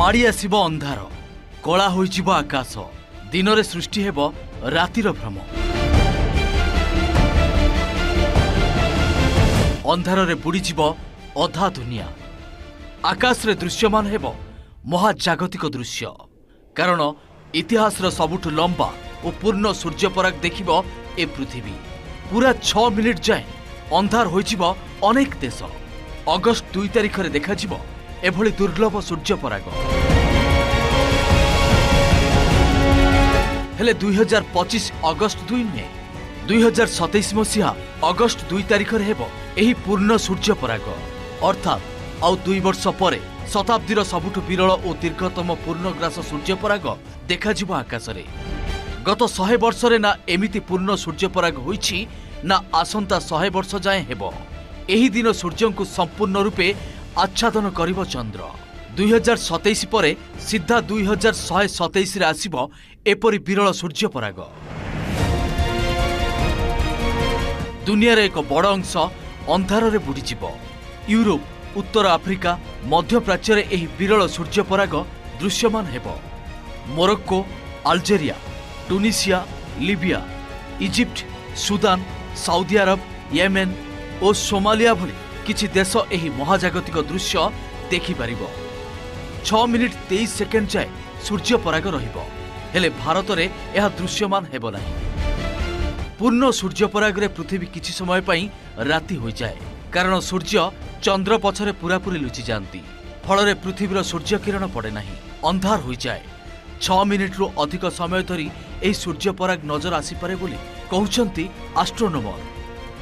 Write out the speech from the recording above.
माड़ी आसिब अंधार कला होइजिब आकाश दिन रे सृष्टि हेब रातिर भ्रम अंधार रे बुड़ीजिब अधा दुनिया आकाश रे दृश्यमान हेब महाजागतिक दृश्य कारण इतिहास रो सबुठु लंबा और पूर्ण सूर्यपराग देखिब ए पृथ्वी पूरा 6 मिनिट जाए अंधार होइजिब अनेक देश अगस्ट 2 तारिख रे देखाजिब एभली दुर्लभ सूर्यपराग हेले 2025 अगस्ट 2 नुहे 2027 मसीहा अगस्ट 2 तारिख रे हेब एही पूर्ण सूर्यपराग अर्थात आउ 2 वर्ष परे शताब्दीर सबुठु विरल और दीर्घतम पूर्णग्रास सूर्यपराग देखाजिब आकाश रे गत 100 वर्ष रे ना एमिति पूर्ण सूर्यपराग होइछि ना आसंता 100 वर्ष जाए हेब एही दिन सूर्य को संपूर्ण रूपे आच्छादन करिब चंद्र 2027 परे सीधा 2127 रे आसीब एपरि विरल सूर्यपराग दुनिया रे एक बड़ अंश अंधार रे बुड़ीजिब यूरोप उत्तर आफ्रिका मध्य प्राच्य रे एही विरल सूर्यपराग दृश्यमान हेब Morocco Algeria Tunisia Libya Egypt Sudan Saudi Arabia Yemen और सोमालिया भली किछि देश एही महाजागतिक दृश्य देखि पारिबो 6 मिनिट 23 सेकेंड जाए सूर्यपराग रहिबो हेले भारत रे एहा दृश्यमान हेबो नाही पूर्ण सूर्यपराग रे पृथ्वी किछि समय पई राति होई जाए कारण सूर्य चंद्र पछरे पूरापूरी लुचि जानती फल रे पृथ्वीर सूर्य किरण पड़े नाही अंधार होई जाए 6 मिनिट रु अधिक समय धरी एही सूर्यपराग नजर आसी पारे बोली कहउछंती एस्ट्रोनोमर।